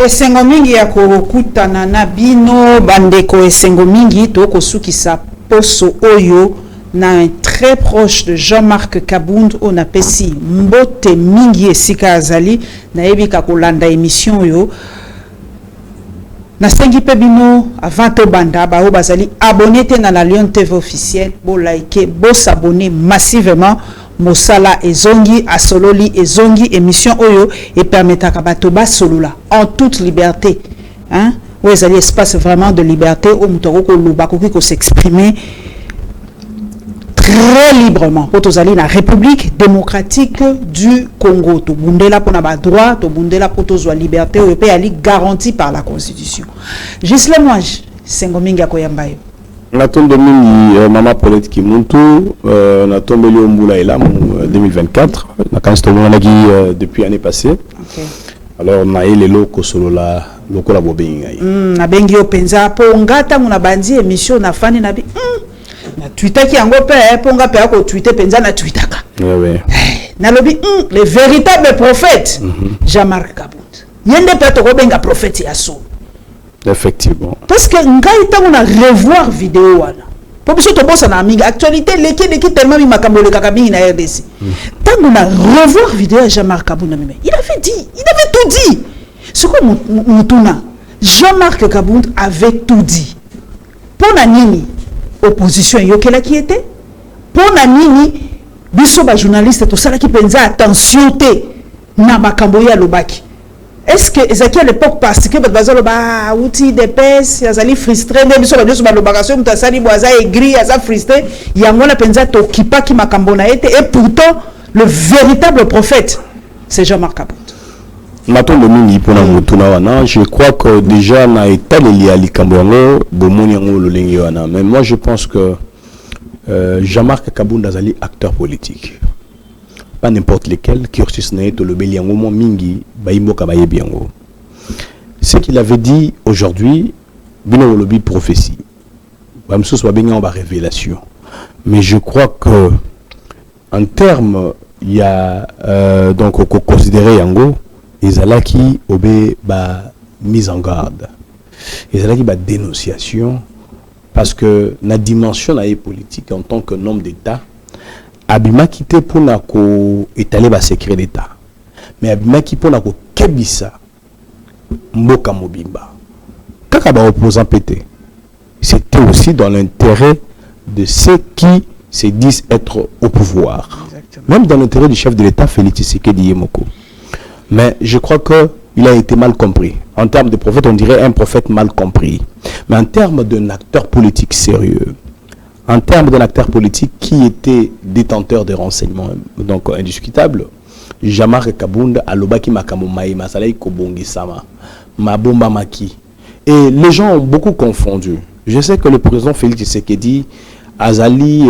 esengo mingi ya kokutana na bino bandeko esengo mingi tokosukisa poso oyo na un très proche de Jean-Marc Kabound on apesi mbote mingi esika azali na yebika kolanda émission oyo na sengi pe bino avant to banda ba o bazali abonné te na la Lion TV officiel bo like bo s'abonner massivement Mosala ezongi asololi ezongi émission oyo et permettra bato ba solola en toute liberté hein où ezali espace vraiment de liberté où mutoko ko luba ko s'exprimer très librement pour tozali la République démocratique du Congo to bundela pour na ba droit to bundela pour tozwa liberté ou pe ali garantie par la constitution. Gisle moi sengominga koyambayo na tombe mingi mama Paulette Kimuntu na tombe li ombula ela 2024 na kansto mona qui depuis l'année passée. OK. Alors na ile loko solo la loko la bobenga yi. Na bengi openza po ngata muna bandi émission na fani na bi na Twitter ki yango pe po nga pe ako Twitter penza na Twittaka. Ouais. Na lobi le véritable prophète Jean-Marc Kabound. Yende pe to ko benga prophète ya so. Effectivement. Parce que ngai ta on a revoir vidéo wana. Pour biso to bossa na amiga actualité leki tellement mi makambo le kakabingi na RDC. Tant on a revoir vidéo de Jean-Marc Kabound na il avait tout dit. Ce que mutuna Jean-Marc Kabound avait tout dit. Pour na nini opposition yokela qui était? Pour na nini biso ba journaliste to sala ki penza attention te na makambo ya lobaki. Est-ce que Ezekiel à l'époque parce que bazalo ba outil de pes yazali frustré de biso ba biso ba lobakation mutasali boaza aigri aza frustré yango na penza to kipa ki makambo na ete et pourtant le véritable prophète c'est Jean-Marc Kabound. Maton de mingi pona mutuna wana je crois que déjà na état lié à likambo bomoni yango lo lengi wana mais moi je pense que Jean-Marc Kabound azali acteur politique. Pas n'importe lequel qui orchestre to le beliango mo mingi baimboka bayebiango. Ce qu'il avait dit aujourd'hui bino lobby prophétie. Bamso soit bien ba révélation. Mais je crois que en termes il y a donc considérer yango ezalaki obé ba mise en garde. Ezalaki ba dénonciation parce que la dimension la politique en tant que homme d'État abima quitté pour na ko étaler ba secret d'état mais abima qui pour na ko kebisa mboka mobimba kaka ba opposant pété c'était aussi dans l'intérêt de ceux qui se disent être au pouvoir. Exactement. Même dans l'intérêt du chef de l'état Félix Tshisekedi Yemoko. Mais je crois que il a été mal compris. En termes de prophète, on dirait un prophète mal compris. Mais en termes d'un acteur politique sérieux, en termes d'un acteur politique qui était détenteur de renseignements donc indiscutables, Jean-Marc Kabound alobaki makambo mai masalai kobongi sama mabomba maki. Et les gens ont beaucoup confondu. Je sais que le président Félix Tshisekedi azali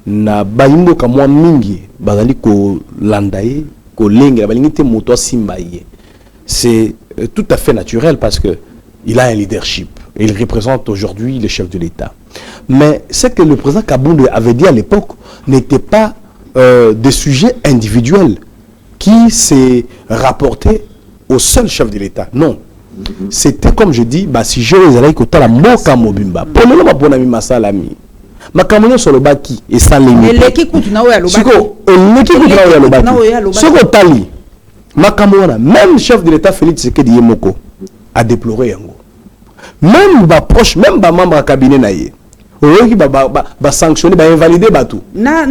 na baimbo kamwa mingi bazali ko landaye ko lenga balingite moto simbaye. C'est tout à fait naturel parce que il a un leadership. Il représente aujourd'hui le chef de l'État. Mais ce que le président Kabound avait dit à l'époque n'était pas des sujets individuels qui s'est rapporté au seul chef de l'État. Non. C'était comme je dis, si je les allais côté la moka mobimba. Pour le moment, ami masalami. Ma caméra sur le baki et ça les met. L'équipe continue à le baki. L'équipe continue à le baki. Ce qu'on tali. Ma caméra, même chef de l'État Félix Tshisekedi Yemoko a déploré yango. Même ba proche, même ba membre cabinet naie. Oyoki ba sanctionner, ba invalider batou. Na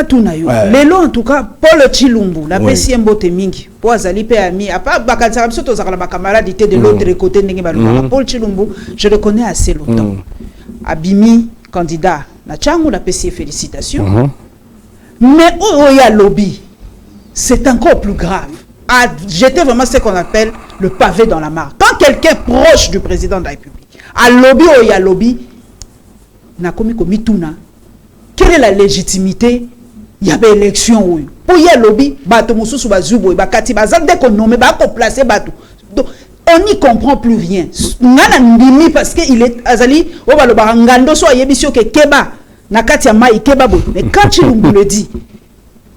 tout na yo. Lelo en tout cas Paul Chilumbu, la pesi mbote mingi. Po azali pe ami, apa bakatsa biso to zakala ba camarade de l'autre côté ndenge ba loba. Paul Chilumbu, je le connais assez longtemps. Abimi candidat na changu la pesi félicitations. Mais oya lobby, c'est encore plus grave. À jeter vraiment ce qu'on appelle le pavé dans la mare. Quand quelqu'un proche du président de la République a lobby ou il y a lobby, na komi mituna, quelle est la légitimité? Il y a une élection où pour y a lobby, bato mususu bazubo, bakati bazal dès qu'on nomme, ba ko placer bato. Donc on n'y comprend plus rien. Ngana ndimi parce que il est azali o ba lo ngando so yebisio ke keba na kati ya mai keba bo. Mais quand Chilumbu le dit,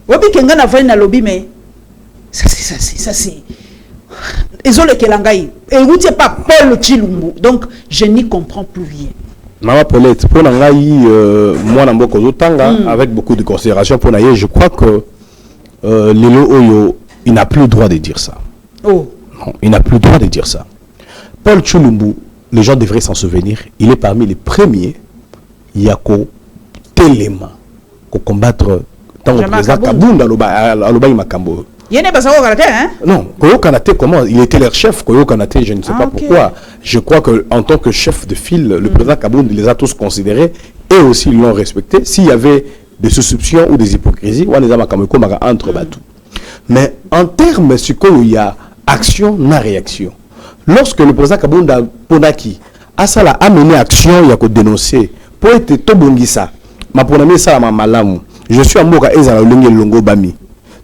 obi ke ngana va na lobby mais ça c'est ezole kelangai et vous t'es pas Paul Tshilumbu, donc je n'y comprends plus rien. Maman Paulette, pour Nangaï, moi Namboko Zotanga, avec beaucoup de considération pour Naye, je crois que Lelo Oyo, il n'a plus le droit de dire ça. Oh. Non, il n'a plus le droit de dire ça. Paul Tshilumbu, les gens devraient s'en souvenir, il est parmi les premiers Yako Telema pour combattre tant que président Kabound à l'Obaï Makambo. Non, Koyo Kanate, comment? Il était leur chef, Koyo Kanate, je ne sais pas pourquoi. Je crois qu'en tant que chef de file, le président Kabound les a tous considérés et aussi l'ont respecté. S'il y avait des soupçons ou des hypocrisies, on les a entre Batou. Mais en termes, il y a action, na réaction. Lorsque le président Kabound Ponaki a amené action, il y a qu'à dénoncer. Pour être Tobongisa, ma ponami ça ma malamu. Je suis à Moka Ezala Longo Bami.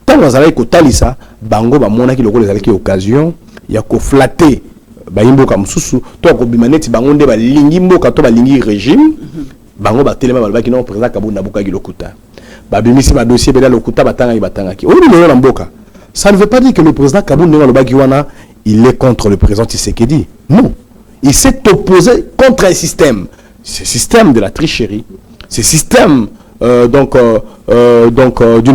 Tant que vous avez Talisa, Bango, Monaki, le occasion, il y a qu'à flatter. Baimbo comme Soussou, toi, Bimaneti, Bango, Lingimbo, Kato, Lingi régime, Bango, Batelema, Balbaki, non, président Kabou, Nabuka, Gilokuta. Babimisi, ma dossier, Bela, Lokuta, Batanga, Batangaki. Oui, mais Mboka. Ça ne veut pas dire que le président Kabou, il est contre le président Tshisekedi. Non. Il s'est opposé contre un système. Ce système de la tricherie, ce système d'une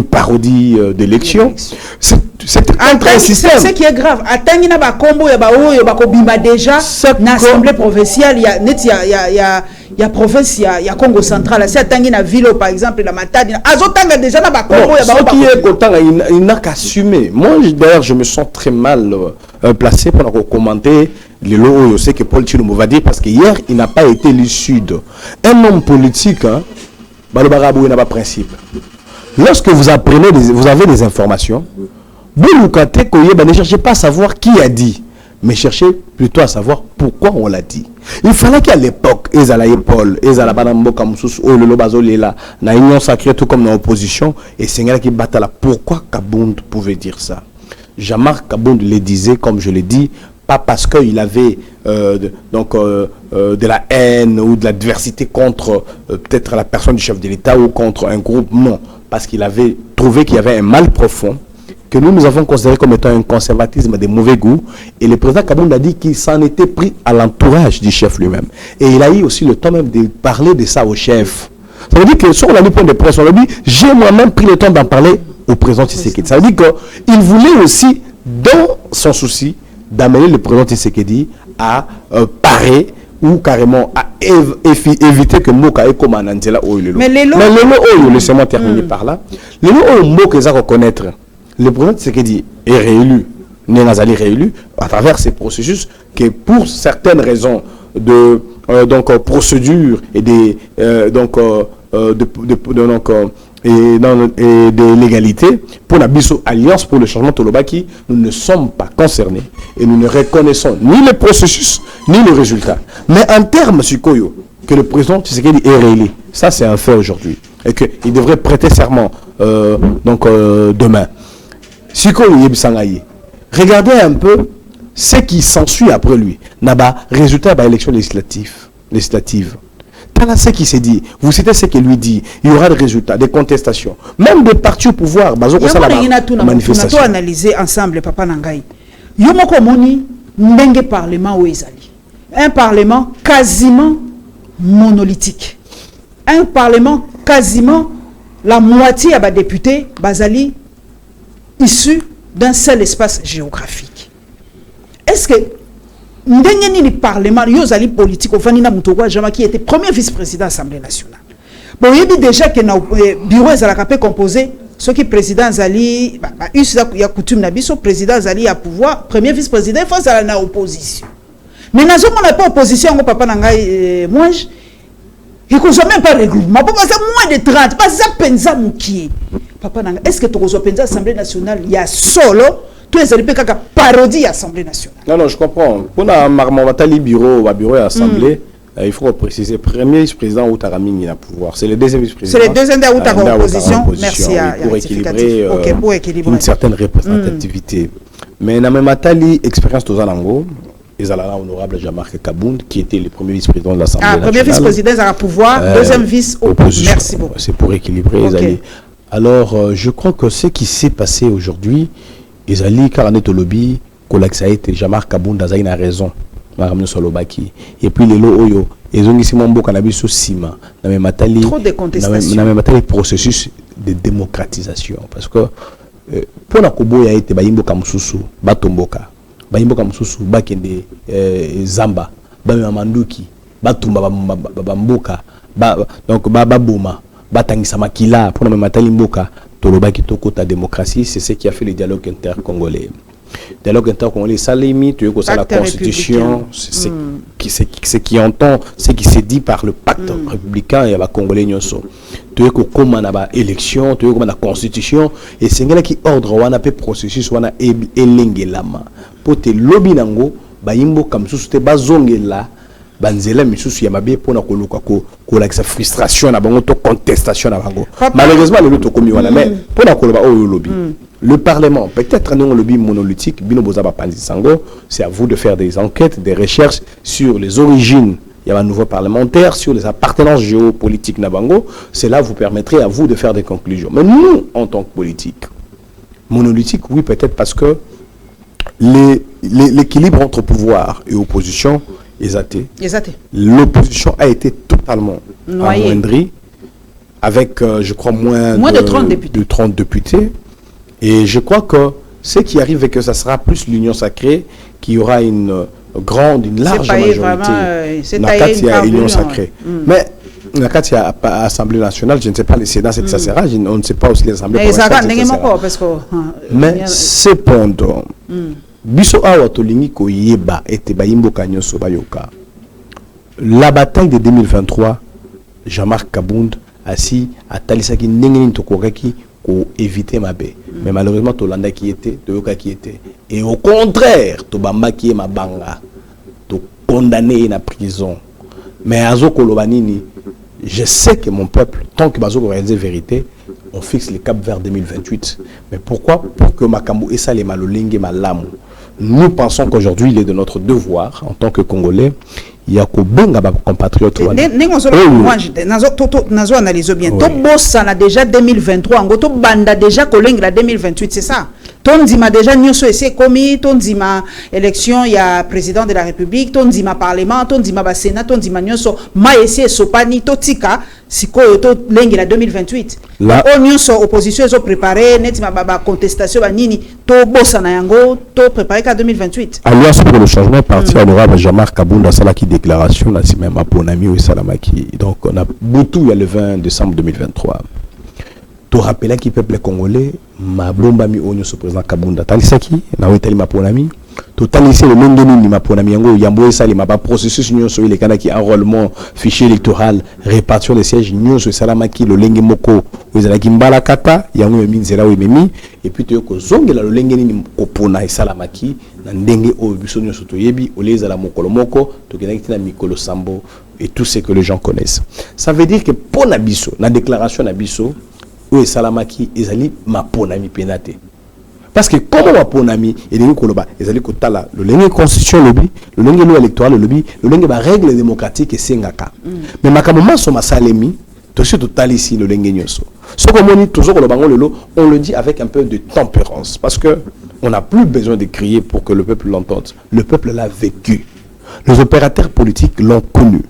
parodie d'élection. C'est un système. Ce qui est grave, attendez na combo ya baoyo bakobimba déjà na assemblée provinciale, il y a province, il y a Congo central, c'est attendez na ville par exemple la Matadi, azotanga déjà na combo ya baoyo. Ce qui est content, il n'a qu'à assumer. Moi d'ailleurs je me sens très mal placé pour commenter les lots. Je sais que Paul Tshilumbu va dire parce que hier il n'a pas été l'issue un homme politique. Balobarabou n'a pas principe. Lorsque vous apprenez, vous avez des informations, ne cherchez pas à savoir qui a dit, mais cherchez plutôt à savoir pourquoi on l'a dit. Il fallait qu'à l'époque, Ezala Paul, Ezala Banambo Kamoussous, le Lobazo Lela, na union sacrée tout comme dans l'opposition, et c'est là qui battent là. Pourquoi Kabound pouvait dire ça? Jean-Marc Kabound le disait, comme je l'ai dit, pas parce qu'il avait de la haine ou de l'adversité contre peut-être la personne du chef de l'État ou contre un groupe, non. Parce qu'il avait trouvé qu'il y avait un mal profond que nous avons considéré comme étant un conservatisme de mauvais goût. Et le président Kabound a dit qu'il s'en était pris à l'entourage du chef lui-même. Et il a eu aussi le temps même de parler de ça au chef. Ça veut dire que sur le point de presse, on a dit, j'ai moi-même pris le temps d'en parler au président Tshisekedi. Ça veut dire qu'il voulait aussi, dans son souci, d'amener le président Tshisekedi à parer ou carrément à éviter que Moka ait comme un Andela Oyo. Mais le Oyo, laissez-moi terminer par là. Le Oyo Moka est à reconnaître. Le président Tshisekedi est réélu, Nénazali réélu, à travers ces processus que pour certaines raisons de procédure et des et de l'égalité, pour la Bisso Alliance pour le changement Tolobaki, nous ne sommes pas concernés et nous ne reconnaissons ni le processus ni le résultat. Mais en termes Sukoyo, que le président Tshisekedi est réélu, ça c'est un fait aujourd'hui et qu'il devrait prêter serment demain. Sukoyo Yebisangaye, regardez un peu ce qui s'ensuit après lui. Naba résultat de l'élection législative. Ce qui s'est dit, vous citez ce qu'il lui dit, il y aura des résultats, des contestations, même des partis au pouvoir. Manifestation. Analyser ensemble, Papa Nangai. Yomoko Moni, Ndenge Parlement ou Ezali. Un parlement quasiment monolithique. Un parlement quasiment la moitié à députés, Bazali, issus d'un seul espace géographique. Est-ce que le Parlement, il politique, qui était premier vice-président de l'Assemblée nationale. Bon, il dit déjà que le bureau est composé, ce qui est président Zali, il y a coutume, le président Zali a pouvoir, premier vice-président, il faut que la opposition. Mais nous n'avons pas opposition, papa Nangai, moi, il ne faut même pas le regroupement. Parce que moins de 30, parce que ça pensa moukié. Papa Nangai, est-ce que tu as l'Assemblée nationale, il y a solo? Tout les alliés parodie à l'Assemblée nationale. Non, je comprends. Pour la Marmovatali bureau à l'Assemblée, il faut préciser, premier vice-président ou Taraming il a pouvoir. C'est le deuxième vice-président. C'est le deuxième ou ta opposition. Merci pour équilibrer une certaine représentativité. Mais dans même expérience de Zalango, ils ont l'honorable Jean-Marc Kabound qui était le premier vice-président de l'Assemblée nationale. Premier vice-président, ils ont pouvoir, deuxième vice-opposition. Merci beaucoup. C'est pour équilibrer les alliés. Alors, je crois que ce qui s'est passé aujourd'hui, Ezali Karanet Olobi, kolakisa ete Jean-Marc Kabunda a raison makamno solobaki et puis les lo oyo ezongisi mboka na biso sima na mematali trop de contestation na mematali processus de démocratisation parce que pour na koboya ete bayimboka mususu batomboka bayimboka mususu bakende zamba ba mamanduki batumba bamboka donc baboma batangisa makila pour na mematali mboka tolobaki tokota démocratie c'est ce qui a fait le dialogue intercongolais. Dialogue intercongolais, ça limite la constitution, ce qui entend, ce qui s'est dit par le pacte républicain et la congolais nyonso. Tu es comme on a élection, tu es comme on a constitution et c'est là qui ordre on a processus on a elengelama. Pour te lobby nango bayimbo comme sous te bazongela banzela misusu ya mabe pona koluka ko la frustration na bango to contestation na bango. Malheureusement le to komi wana mais pona koloba o lobby. Le Parlement, peut-être un lobby monolithique, c'est à vous de faire des enquêtes, des recherches sur les origines. Il y a un nouveau parlementaire, sur les appartenances géopolitiques Nabango. Cela vous permettrait à vous de faire des conclusions. Mais nous, en tant que politique, monolithique, oui, peut-être parce que l'équilibre entre pouvoir et opposition est athée. L'opposition a été totalement amoindrie, avec, je crois, moins de 30 députés. Et je crois que ce qui arrive est que ça sera plus l'union sacrée qui aura une large majorité. C'est l'union sacrée. Mais la Assemblée nationale, je ne sais pas les Sénats, c'est que ça sera, on ne sait pas aussi les assemblées mais cependant, la bataille de 2023, Jean-Marc Kabunda assis à Talisaki Nengenin Tokoraki pour éviter ma baie. Mais malheureusement, Tolanda qui était, Toyoka qui était. Et au contraire, Tobamba qui est ma banga, to condamné à prison. Mais Azo Kolobanini, je sais que mon peuple, tant que Bazo réalise la vérité, on fixe le cap vers 2028. Mais pourquoi? Pour que Makambu et Salé Malolingue Malamu. Nous pensons qu'aujourd'hui, il est de notre devoir, en tant que Congolais, il y a benga ba compatriotes moi nazo analyse bien to bossa na déjà 2023 ngo to banda déjà kolenga 2028 c'est ça ton dima déjà nyonso ese komi ton dima élection il y a président de la république ton dima parlement ton dima ba sénat ton dima nyonso ma ese sopani to tika siko to lengi la 2028 la nyonso opposition ezo préparer net ma ba contestation ba nini to bossa na yango to préparer ka 2028 Alliance pour le changement parti honorable Jean-Marc Kabunda Salaki déclaration là c'est même à Ponami ou Salamaki donc on a Boutou il y a le 20 décembre 2023 to rappela qui peuple congolais ma blomba mi onyo so président Kabunda Talisaki na wetali ma Ponami to talisi le monde ni ma Ponami yango yambo esali ma ba processus nyo so ile kana ki enrôlement fichier électoral répartition des sièges nyo so Salamaki le lenge moko wezala kimbala kata yango minzela we memi et puis to ko zongela le lenge ni kopona e Salamaki na ndenge o biso nyo so to yebi oleza la mokolo moko to kenaki na mikolo sambo et tout ce que les gens connaissent. Ça veut dire que pour Nabiso, la déclaration Nabiso, où est Salamaki, ils allaient ma ponami pénate. Parce que comme ma ponami, et les Koloba, ils allaient kotala, le lingue constitution lobby, le lingue loi électorale lobby, le lingue ba règle démocratique et sengaka. Mais ma kamoma so ma salemi, to sur total ici le lingue nyoso. Ce qu'on dit toujours on le dit avec un peu de tempérance, parce que on n'a plus besoin de crier pour que le peuple l'entende. Le peuple l'a vécu. Les opérateurs politiques l'ont connu.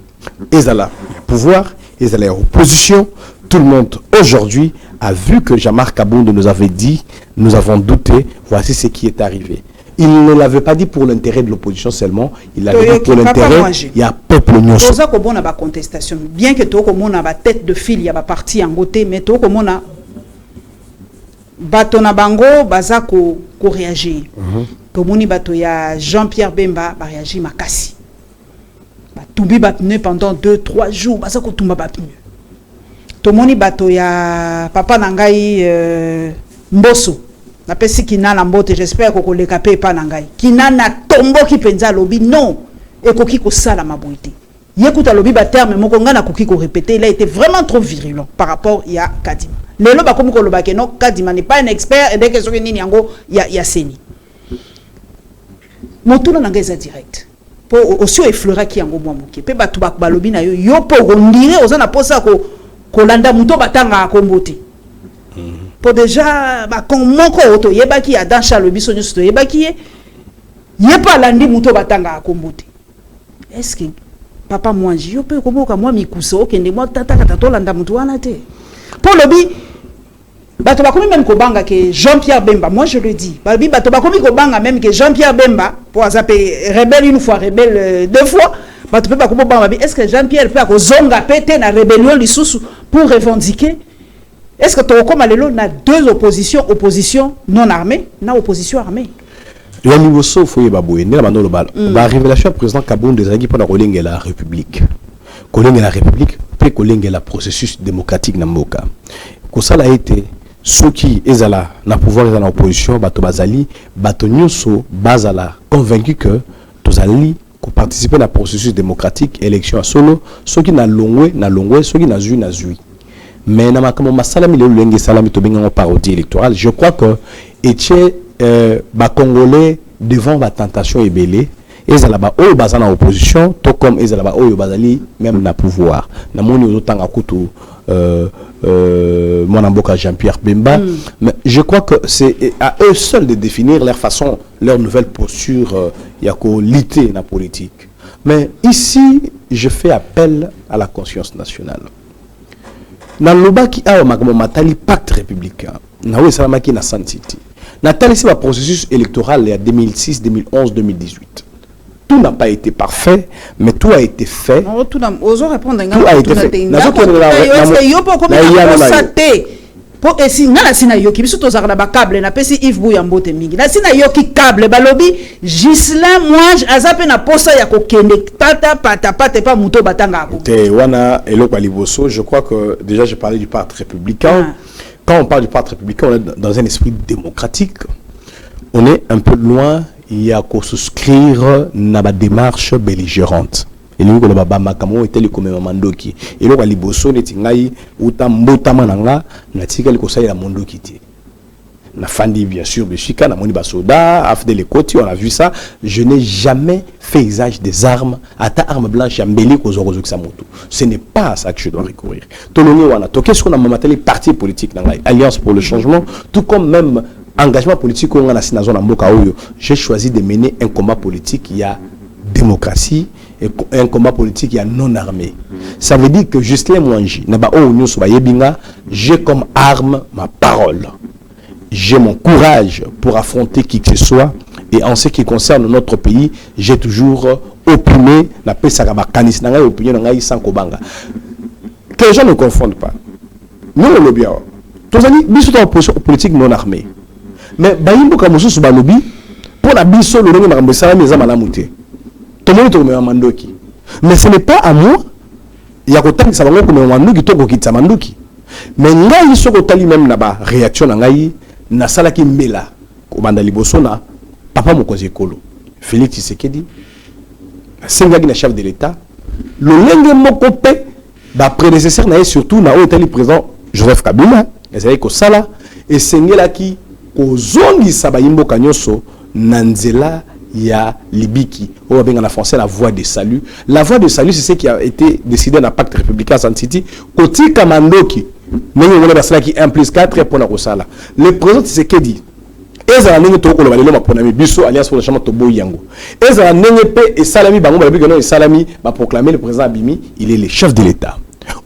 Ils allaient au pouvoir, ils allaient à l'opposition. Tout le monde aujourd'hui a vu que Jean-Marc Kabunda nous avait dit, nous avons douté, voici ce qui est arrivé. Il ne l'avait pas dit pour l'intérêt de l'opposition seulement, il l'avait dit pour l'intérêt, il y a peuple nyonso. C'est ça qu'on a une contestation. Bien que tout le monde a une tête de fil, il y a une partie en côté, mais tout le monde a batona bango baza ko réagir. Tout le monde a Jean-Pierre Bemba va réagir makasi. Tumbi batne pendant 2-3 jours baza ko tumba batne. Tomoni bato ya papa nangai Mboso na pesi kinana mbote j'espère ko koleka pe pa nangai kinana tombo ki penza lobi non ekoki ko sala maboité yekuta lobi ba terme moko ngana koki ko répéter il a été vraiment trop virulent par rapport ya Kadima lelo ba komi ko loba ke no Kadima n'est pas un expert et dès que soki nini yango ya seni motuna nangai za direct pour aussi effleurer ki yango mwa moké pe batu ba lobi na yo po ondire ozana posa ko kolanda muto batanga kombote pour déjà ba kon moko auto yebaki ya dans chalobi sonyo sto yebaki yé pas landi muto batanga akombote. Est-ce que papa moi je peux koboka moi mikuso okende moi tata kata landa muto wana te. Pour le bi bato bakomi même kobanga que Jean-Pierre Bemba, moi je le dis. Balbi bato bakomi kobanga même que Jean-Pierre Bemba pour azaper rebelle une fois rebelle deux fois. Bato peut pas kobanga est-ce que Jean-Pierre peut ko zonga pété na rébellion lisusu pour revendiquer? Est-ce que tu comme alelo na deux oppositions, opposition non armée, na opposition armée? La niveau sauf foyer baboué, ne la bande le bal. La révélation du président Kabound des années pendant Kolingue la République. Kolingue la République, puis Kolingue la processus démocratique na Moka. Ko ça a été ceux qui ezala na pouvoir dans l'opposition, bato bazali, bato nyonso bazala convaincu que tozali ko participer na processus démocratique élection à solo, ceux qui na longwe, ceux qui na zui. Mais na makambo masalami le lenge salami to benga parodie électorale, je crois que etie ba congolais devant la tentation ebelé ezala ba oyo bazana opposition to comme ezala ba oyo bazali même na pouvoir na moni ozotanga kutu mon amboka Jean-Pierre Bemba. Mais je crois que c'est à eux seuls de définir leur façon, leur nouvelle posture lutter la politique. Mais ici je fais appel à la conscience nationale. Dans le bas qui a un pacte républicain, na oui ça maki na San City. Nathalie c'est un processus électoral il y a 2006, 2011, 2018. Tout n'a pas été parfait, mais tout a été fait. Tout a été fait. Pour esi ngala sina yoki biso tozaka na ba câble na pesi Yves Bouya mbote mingi na sina yoki câble balobi Gislain moi azape na posa ya kokende tata pata pata pas muto batanga ko te wana eloko liboso. Je crois que déjà j'ai parlé du parti républicain. Quand on parle du parti républicain, on est dans un esprit démocratique. On est un peu loin, il y a qu'à souscrire na ba démarche belligérante. Et nous ko ba makamo était le comme mandoki et lo liboso neti ngai uta mbotama nanga na tikali ko saïla mondoki ti na fandi bien sûr beshika na moni ba soda afde les côtés on a vu ça. Je n'ai jamais fait usage des armes à ta arme blanche ambeli ko zoro zokisa moto. Ce n'est pas à ça que je dois recourir. Toloni wana to qu'est-ce qu'on a mamateli parti politique nanga Alliance pour le changement, tout comme même engagement politique on a na zone mboka oyo. J'ai choisi de mener un combat politique, il y a démocratie et un combat politique il y a non armé. Ça veut dire que Gislain Mwangi naba o nyuso ba yebinga, j'ai comme arme ma parole. J'ai mon courage pour affronter qui que ce soit, et en ce qui concerne notre pays, j'ai toujours opprimé la paix sarabakanis nanga opinion nanga sans kobanga. Que les gens ne confondent pas. Nous le bien. Tous amis biso ta opposition politique non armée. Mais bayimbo kamoso so balobi pour la biso le ngi makambo sala meza malamuté. Mais ce n'est pas à moi. Il y a autant que ça va comme mandoki to ko kitsa mandoki. Mais ngai so ko tali même na ba réaction ngai na sala ki mela ko banda liboso na papa mokonzi ekolo Félix Tshisekedi sengaki na chef de l'État le lenge moko pe ba prédécesseur na surtout na o tali président Joseph Kabila ezali ko sala et sengelaki ko zongi sabayimbo kanyoso na nzela ya libiki on va en français la voie de salut. La voie de salut c'est ce qui a été décidé dans le pacte républicain à San City koti kamandoki mais on a cela qui 1 plus 4 pour la sala. Le président Tshisekedi ezala nenge to ko lo balelo maponami biso Alliance pour le changement to boyango ezala nenge pe et salami bango ba bigano et salami ba proclamer le président Abimi il est le chef de l'État.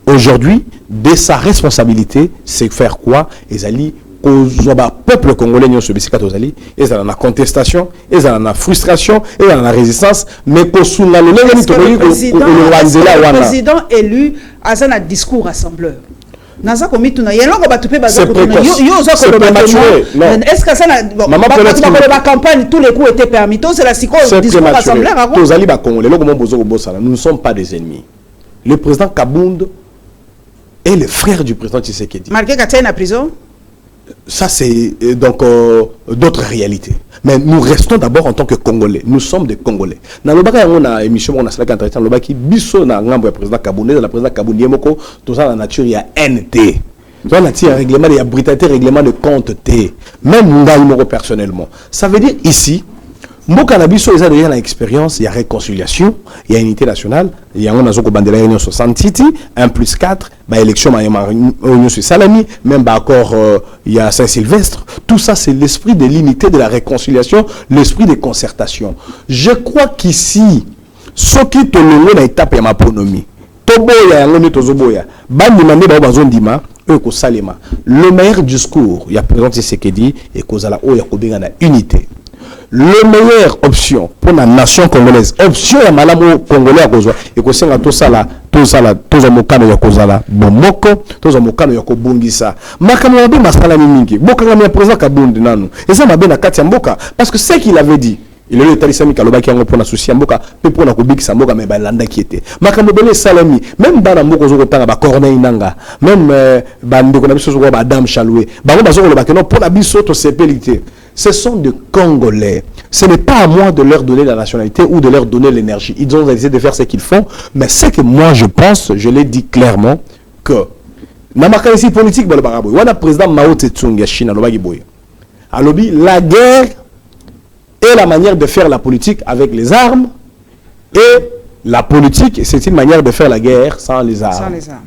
Aujourd'hui de sa responsabilité c'est faire quoi ezali le peuple congolais n'y a ce bisika tozali et ça la contestation et ça la frustration et ça la résistance mais que sous la le président élu a un discours rassembleur naza komi tuna yelo ko batupe baza ko tuna yo zo ko est-ce que ça la campagne tous les coups étaient permis tout c'est la discours rassembleur tozali ba congolais lokomo bozo ko bosala nous ne sommes pas des ennemis. Le président Kabound est le frère du président Tshisekedi marqué Katia en prison. Ça, c'est donc d'autres réalités. Mais nous restons d'abord en tant que Congolais. Nous sommes des Congolais. Dans le bac, on a émission, on a cela qui le bac, biso na ngambo ya président Kaboundé, la président Kaboundé moko, tout ça la nature il y a NT. Dans la nature règlement il y a brutalité règlement de compte T. Même ngai moko personnellement. Ça veut dire ici Mboka na biso eza déjà l'expérience, il y a réconciliation, il y a unité nationale, il y a un zoko bandela union 60 1+4, bah élection union sur Salami, même bah encore il y a Saint-Sylvestre. Tout ça c'est l'esprit de l'unité, de la réconciliation, l'esprit de concertation. Je crois qu'ici ce qui te le na étape ya maponomi. Toboya ngoni tozoboya. Bandi mande ba bazondima ko salema. Le meilleur discours, il y a président Tshisekedi et kozala o ya kobenga na unité. Le meilleure option pour la nation congolaise, option ya malamu congolais kozwa et ko senga to sala toza mokano ya kozala bomoko, toza mokano ya kobungisa. Makambo mabe masala mingi. Bokanga mi président Kabundi nanu. Et ça mabe na kati ya mboka parce que ce qu'il avait dit il est le talisami kaloba ki yango pona souci mboka pe pona kobikisa mboka me balanda ki était makambo bele salami même bana mboka zo kotanga ba Corneille Nanga même bande ko na biso zo ba Adam Chaloué bango bazo koloba ke non pona biso to sepelité. Ce sont des Congolais. Ce n'est pas à moi de leur donner la nationalité ou de leur donner l'énergie. Ils ont essayé de faire ce qu'ils font, mais c'est que moi je pense, je l'ai dit clairement que na makanisi politique balo baraboy wana président Mao Tse-tung ya Chine alobaki boy alobi la guerre et la manière de faire la politique avec les armes et la politique c'est une manière de faire la guerre sans les armes. Sans les armes.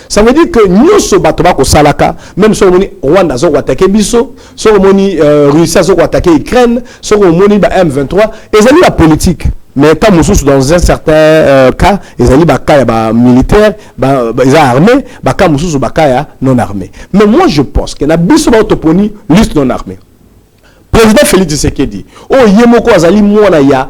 Ça veut dire que nous sommes au Salaka, même si Rwanda a attaqué Bisso, si Russie a attaqué Ukraine, si M23, ils ont la politique. Mais quand nous sommes dans un certain cas, ils ont des militaires, ils ont armés, quand nous sommes non armés. Mais moi je pense qu'il y a Bisso autoponi liste non armée. Président Félix Tshisekedi, oh Yemoko Azali Mouanaya,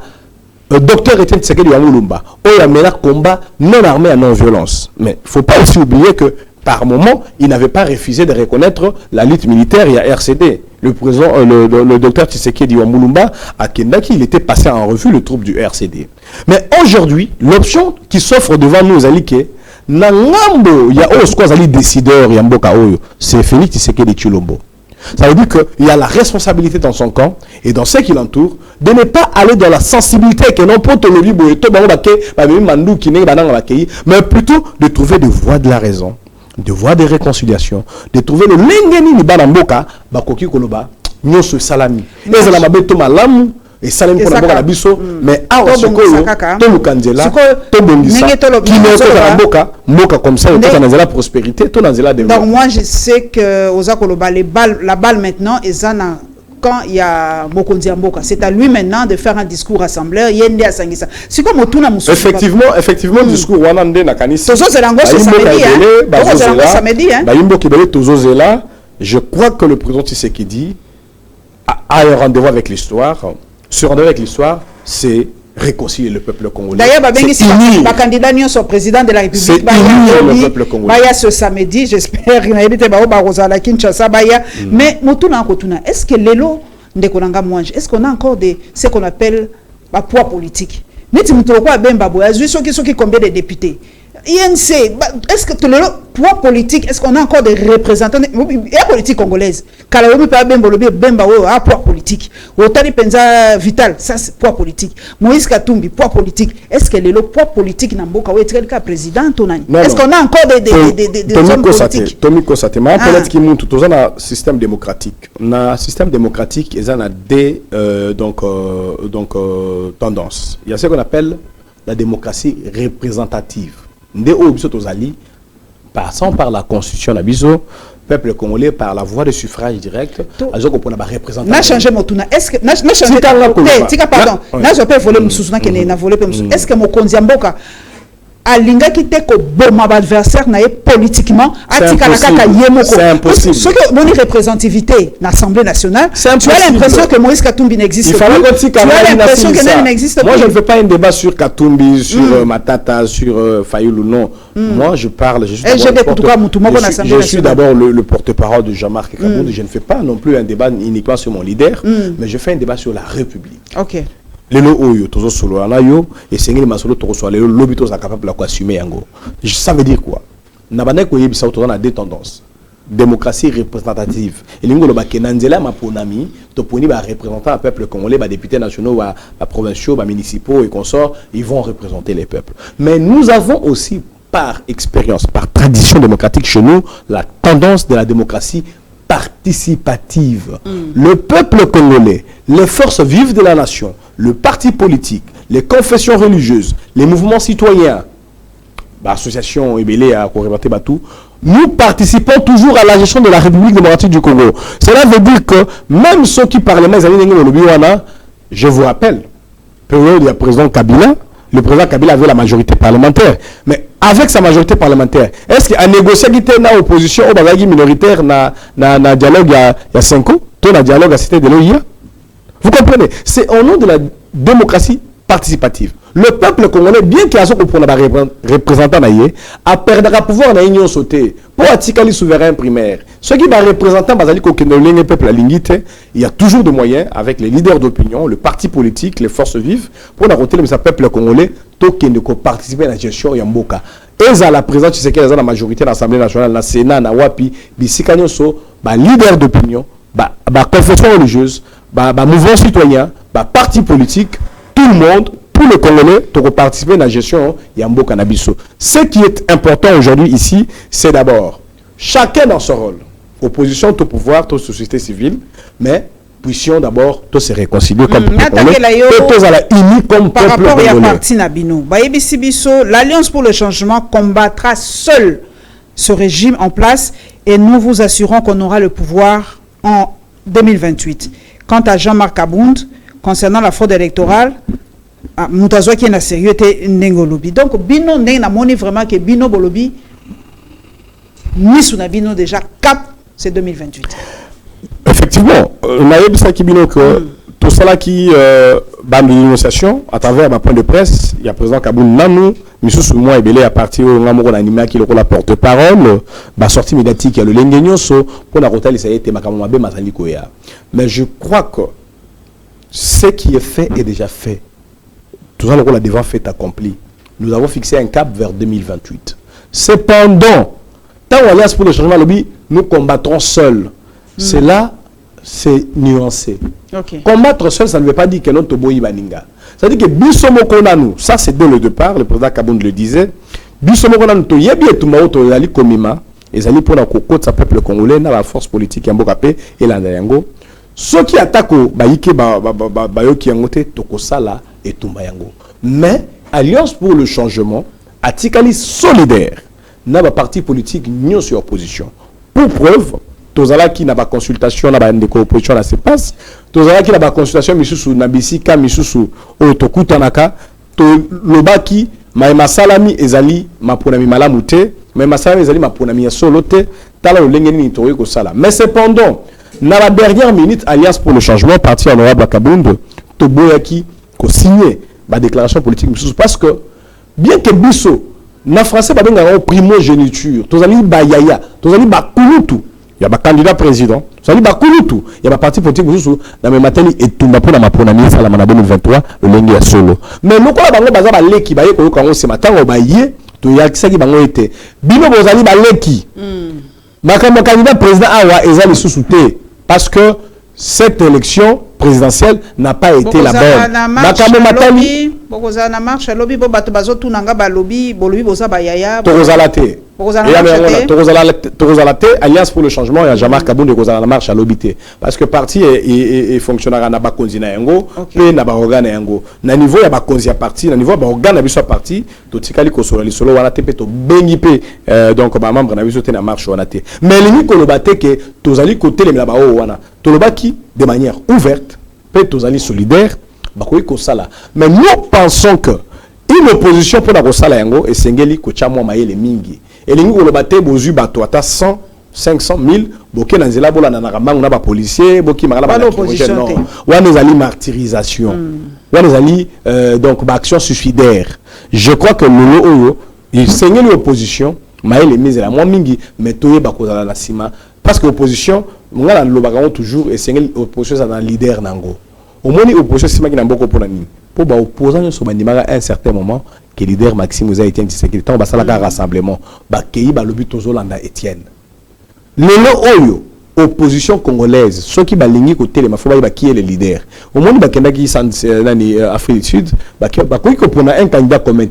docteur Etienne Tshisekedi Wamulumba, oh il y a un combat non armé à non-violence. Mais il ne faut pas aussi oublier que par moment, il n'avait pas refusé de reconnaître la lutte militaire, il y a RCD. Le président, le docteur Tshisekedi Wamulumba à Kendaki, il était passé en revue le troupe du RCD. Mais aujourd'hui, l'option qui s'offre devant nous, Zalike, Nangambo, il y a Osko décideur, c'est Félix Tshisekedi Tshilombo. Ça veut dire qu'il y a la responsabilité dans son camp et dans ceux qui l'entourent de ne pas aller dans la sensibilité que non pour te le mais plutôt de trouver des voies de la raison, des voies de réconciliation, de trouver le lengeni ni banamboka bakoki koloba nyoso salami ezala mabeto malamu et salami pour la biso mais awa sokoyo to lukanzela to bongisa qui ne mboka mboka comme ça on dans la prospérité to dans la développement. Donc moi je sais que Ozakoloba la balle maintenant ezana quand il y a Mokonzi Mboka, c'est à lui maintenant de faire un discours rassembleur. Yende à Sangisa. C'est comme Otuna Moussou. Effectivement, discours Wanande na kanisi. Tozo Zelango samedi, hein. Bayimbo Kibele Tozo Zela. Je crois que le président Tshisekedi a un rendez-vous avec l'histoire. Ce rendez-vous avec l'histoire, c'est réconcilier le peuple congolais. D'ailleurs, le candidat au président de la République, le peuple congolais. Ce samedi, j'espère, mais est-ce que l'élo est-ce qu'on a encore ce qu'on appelle le poids politique? Combien de députés? INC, est-ce que le poids politique, est-ce qu'on a encore des représentants? Il y a politique congolaise. Kalaomi pa Bemba a poids politique. Otani Penza Vital, ça c'est poids politique. Moïse Katumbi, poids politique. Est-ce que le poids politique n'a pas été le cas président? Est-ce qu'on a encore des hommes politiques? Tommy Kosate, mais peut-être qu'il monte tout dans un système démocratique. Dans un système démocratique, il y a des tendances. Il y a ce qu'on appelle la démocratie représentative. Passant par la constitution d'Abiso, peuple congolais par la voie de suffrage direct, n'a changé mon tourna. Est-ce que n'a changé pardon, n'a pas volé Moussoussuna qui n'a volé Moussoussuna. Est-ce que Mokonzi Mboka a linga qui était que bon ma adversaire n'a politiquement c'est impossible. Ce que mon représentativité l'Assemblée nationale, tu as l'impression que Moïse Katumbi n'existe pas. Tu as l'impression que n'existe pas. Moi je ne fais pas un débat sur Katumbi, sur Matata, sur Fayoulou, non. Moi je parle, je suis d'abord le porte-parole de Jean-Marc Kabound. Je ne fais pas non plus un débat uniquement sur mon leader, mais je fais un débat sur la République. Ok. Lelo oyo tozo solo anayo et sengeli masolo to so lelo lobito za capable la assumer yango. Ça veut dire quoi? Na bana ko yebisa to na deux tendances. Démocratie représentative. Et lingo lo ba kenanzela maponami to poni ba représentants peuple congolais, ba députés nationaux, ba provinciaux, ba municipaux et consorts, ils vont représenter les peuples. Mais nous avons aussi par expérience, par tradition démocratique chez nous, la tendance de la démocratie participative. Le peuple congolais, les forces vives de la nation, le parti politique, les confessions religieuses, les mouvements citoyens, l'association Ebélé à Korebaté Batou, nous participons toujours à la gestion de la République démocratique du Congo. Cela veut dire que même ceux qui parlent, je vous rappelle, le président Kabila avait la majorité parlementaire. Mais avec sa majorité parlementaire, est-ce qu'il a négocié avec l'opposition ou minoritaire dans dialogue il y a 5 ans? Tout le dialogue à cité de l'OIA. Vous comprenez? C'est au nom de la démocratie participative. Le peuple congolais, bien qu'il y ait un représentant, a perdu le pouvoir dans l'union sauté pour attirer les souverains primaires. Ceux qui sont représentants, le peuple à l'ingité, il y a toujours des moyens avec les leaders d'opinion, le parti politique, les forces vives, pour arrêter le peuple congolais, qui ne participer à la gestion de Mboka. Et à la présence, tu sais qu'il y a la majorité de l'Assemblée nationale, dans le Sénat, dans la WAPI, leader d'opinion, confession religieuse, mouvement citoyen, parti politique, tout le monde, tous les Congolais, pour participer à la gestion de Mboka Nabiso. Ce qui est important aujourd'hui ici, c'est d'abord, chacun dans son rôle, opposition au pouvoir, toute société civile, mais puissions d'abord tous se réconcilier comme peuple comme par peuple rapport à congolais. parti Nabino, l'Alliance pour le changement combattra seule ce régime en place et nous vous assurons qu'on aura le pouvoir en 2028. Quant à Jean-Marc Kabound, concernant la fraude électorale, Moutazoua qui est sérieux était Nengolobi. Donc, Bino n'a moni vraiment que Bino Bolobi, ni sous Bino déjà cap, c'est 2028. Effectivement, on a eu ça qui Bino que tout cela qui bande de négociation à travers ma point de presse, il y a président Kabound Nanou, Missou Soumouan et Belé à partir au Namoro Nanima qui est la porte-parole, la sortie médiatique, il y a le Lengenyo, pour la rotelle, ça a été Makamamabe Mazali Koya. Mais je crois que ce qui est fait est déjà fait. Tout ça, le rôle a déjà fait accompli. Nous avons fixé un cap vers 2028. Cependant, tant Alliance pour le changement, nous combattrons seuls. C'est là, c'est nuancé. Okay. Combattre seul, ça ne veut pas dire que notre boyi baninga. Ça veut dire que Bissomo Konanu, ça c'est dès le départ, le président Kabound le disait, Bissomo Konanu, to yebi et tumao to yali komima, et zali pour la cocotte sa peuple congolais, na la force politique yambokapé et la yango. Ceux qui attaquent Baïke Bayoki Yangote, Tokosala et Tumbayango. Mais Alliance pour le changement, Atikali solidaire, n'a pas parti politique ni sur opposition. Pour preuve, Tozala qui n'a pas consultation, n'a pas de coopération, là se passe. Tozala qui n'a pas consultation, Misusu Nabisika, Misusu Otokutanaka, Lobaki, Maïma Salami Ezali, Maponami Malamute, Maïma Salami Ezali, Maponami Solote, Tala Lengeni Nitori Kosala. Mais cependant, dans la dernière minute, Alliance pour le changement, parti honorable à Kabound, Toboyaki, qui a signé la déclaration politique, parce que, bien que Bisso, na français, il y a une primogéniture, Tozali Bayaya, Tozali Bakulutu, il y a un candidat président, Tozali Bakulutu, il y a un parti politique, dans le matin, et tout le monde pour la Salamana 2023, le Lengi à solo. Mais nous, quand on a un leki, ce matin, on a il y a qui a été. Bino Bozali Baleki. Mon candidat président Awa Ezali Sousouté. Parce que cette élection présidentielle n'a pas été la bonne. Alliance pour le changement, il y a Jean-Marc Kabound de Gozala marche à l'obité. Parce que parti est fonctionnaire à Bakonzi na yango, pe na organe yango. Na niveau ya Bakonzi à parti, na niveau ya organe na biso parti, to tikali ko solo li solo wana te pe to bengi pe donc ba membre na biso te na marche wana te. Mais limi ko lobate que tozali côté les ba o wana. To lobaki de manière ouverte, pe tozali solidaire, ba ko sala. Mais nous pensons que une opposition pour la Rosala yango et sengeli ko chamwa mayele mingi. Et les gens qui ont besoin de 100, 500 000, boké na nzela bola na nakambangu na ba policier, boké magala ba opposition non. Wa nezali martyrisation. Wa nezali donc ba action suicidaire. Je crois que le oyo, il sengeli opposition, mayele misela moi mingi, mais toye ba kozala na sima parce que opposition, ngala lobaka toujours et sengeli opposition dans leader nango. Au moins opposition sima ki na mboko pona nini. Pour les opposants, à un certain moment, que le leader Maxime Ouza Etienne Tshisekedi, il y a un rassemblement, il y a le but aux Hollanda Etienne. Le Oyo, opposition congolaise, ceux qui balingi côté les mafoba qui est le leader. Au moins bakenda qui sont Afrique du Sud, qu'on a un candidat commun.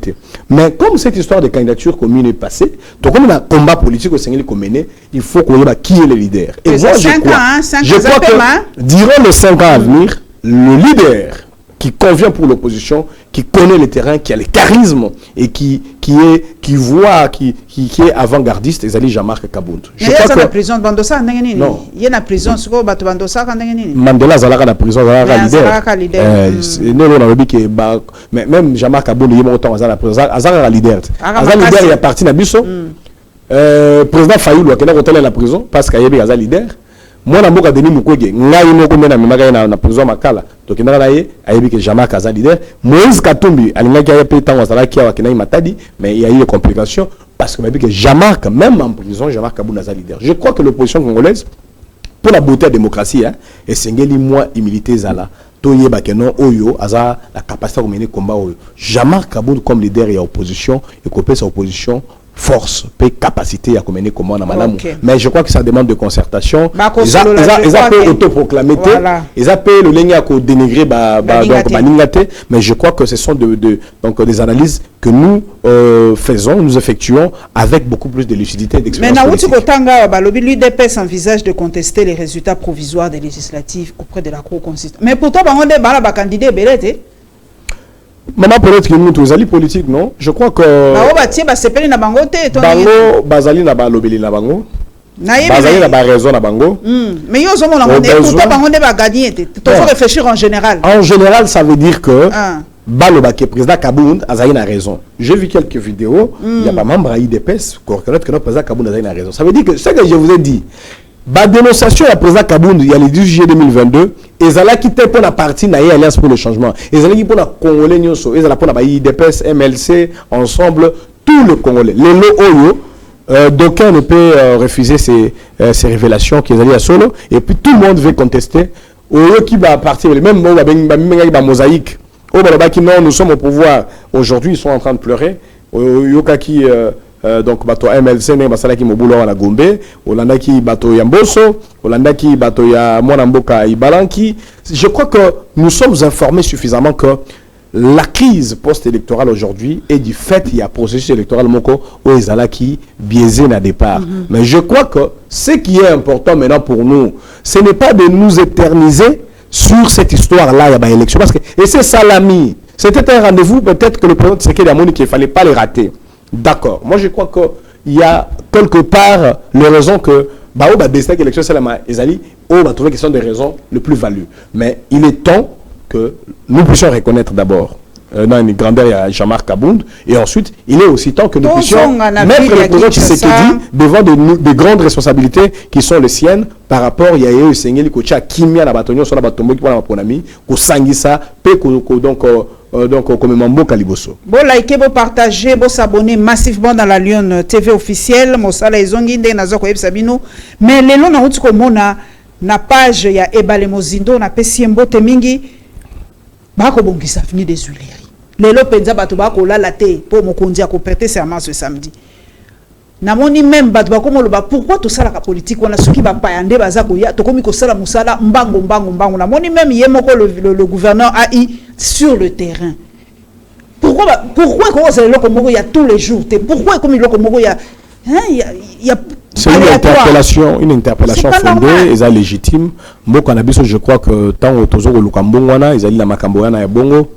Mais comme cette histoire de candidature commune est passée, donc comme on a un combat politique au Sénégal qu'on mène, il faut qu'on ait qui est le leader. Et moi je crois que durant les 5 ans à venir, le leader qui convient pour l'opposition, qui connaît le terrain, qui a le charisme et qui est avant-gardiste, c'est Jean-Marc Kabound. Je crois que la prison de Bandosa, non, il y a la prison sur Bandosa, Mandela Zalaka la prison, Zalaka leader. Mais même Jean-Marc Kabound, il y a autant à la prison, Zalaka leader. Zalaka leader, il y a parti na biso. Président Fayoulou, qui est à la prison parce qu'il y a Zalaka leader. Moi na mboka Denis Mukwege ngai moko mena memaka na prison makala to kinaka na ye ayebi que Jean-Marc Kaza leader Moïse Katumbi alingaki ya pe tango sala kia wakina matadi mais il y a eu des complications parce que que Jean-Marc même en prison Jean-Marc Kabounda za leader. Je crois que l'opposition congolaise pour la beauté de la démocratie et sengeli moi humilité zala to yeba que non oyo aza la capacité de mener combat oyo Jean-Marc Kabounda comme leader et opposition et couper sa opposition force, capacité à mener comment on a madame. Mais je crois que ça demande de concertation. Ils ont autoproclamé, ils ont le ligne à dénigrer mais je crois que ce sont donc des analyses que nous nous effectuons avec beaucoup plus de lucidité et d'expérience. Mais l'UDPS envisage de contester les résultats provisoires des législatives auprès de la Cour constitutionnelle. Mais pourtant, on a candidat belé. Maman peut-être que nous tous allons politique non je crois que bango bazali na ba lobeli na bango bazali na ba raison na bango mais yo zomo na pourtant bango ne ba gagner tu faut réfléchir en général ça veut dire que Balobake président Kabound azali na raison. J'ai vu quelques vidéos il y a pas membre IDPS qui reconnaît que le président Kabound azali na raison. Ça veut dire que ce que je vous ai dit ba dénonciation à président Kabound il y a le 10 juillet 2022 et zala qui était pour la partie na alliance pour le changement et zala qui pour la congolais nyonso et zala pour la IDPS MLC ensemble tout le congolais les oyo d'aucun ne peut refuser ces révélations qu'ils allaient à solo et puis tout le monde veut contester oyo qui va partir même ba mosaïque au balabaki non nous sommes au pouvoir aujourd'hui ils sont en train de pleurer yoka qui donc bato MLC ne basala ki mobulo wana Gombe olanda ki bato ya Mboso olanda ki bato ya mwana mboka Ibalanki. Je crois que nous sommes informés suffisamment que la crise post-électorale aujourd'hui est du fait il y a processus électoral moko au ezala qui biaisé na départ. Mais je crois que ce qui est important maintenant pour nous ce n'est pas de nous éterniser sur cette histoire là il y a élection parce que et c'est ça l'ami c'était un rendez-vous peut-être que le président Tshisekedi a montré qu'il fallait pas le rater. D'accord. Moi, je crois qu'il y a quelque part les raisons que Baoba décide que l'élection c'est la Ezali, on va trouver qu'ils sont des raisons les plus values. Mais il est temps que nous puissions reconnaître d'abord dans une grandeur à Jean-Marc Kabound et ensuite il est aussi temps que nous puissions mettre le président Tshisekedi devant de grandes responsabilités qui sont les siennes par rapport à Yaye Sengeli Kocha Kimia na batonyo sur la batombo qui pour la ponami ko sangisa pe donc comme Mambo Kaliboso. Bon likez, bon partagez, bon s'abonner massivement dans la Lyon TV officielle. Mosala ezongi nde nazoko sabino. Mais lelo na hutu ko mona na page ya Ebale Mozindo na pesiembo temingi bako bongisa fini des Huileries. Lelo penza bato bako lala te pour mokonzi ko prêter serment ce samedi. Namoni même bato bako moloba pourquoi tout ça la politique wana soki ba payande baza ko ya to komi ko sala musala mbango. Namoni même yemoko le gouverneur AI sur le terrain. Pourquoi comment c'est le Komoko il y a tous les jours pourquoi comme le Komoko il y a c'est une interpellation fondée et légitime. Mboko na biso je crois que tant autozo ko lukambongo wana ezali na makambo wana ya bongo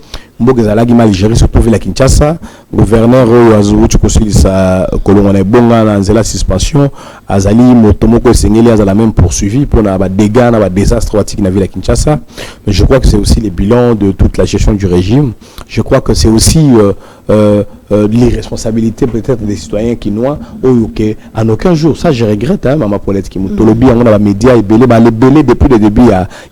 mboka ezalaki mal géré surtout ville ya Kinshasa gouverneur oyo azuuti kosilisa kolongo na ebonga na nzela suspension azali moto moko esengeli azala même poursuivi pour na ba dégâts na ba désastre watiki na ville ya Kinshasa. Mais je crois que c'est aussi le bilan de toute la gestion du régime. Je crois que c'est aussi l'irresponsabilité peut-être des citoyens quinois oyo que en aucun jour ça je regrette maman Paulette qui mutolobi on a ba médias et belé depuis le début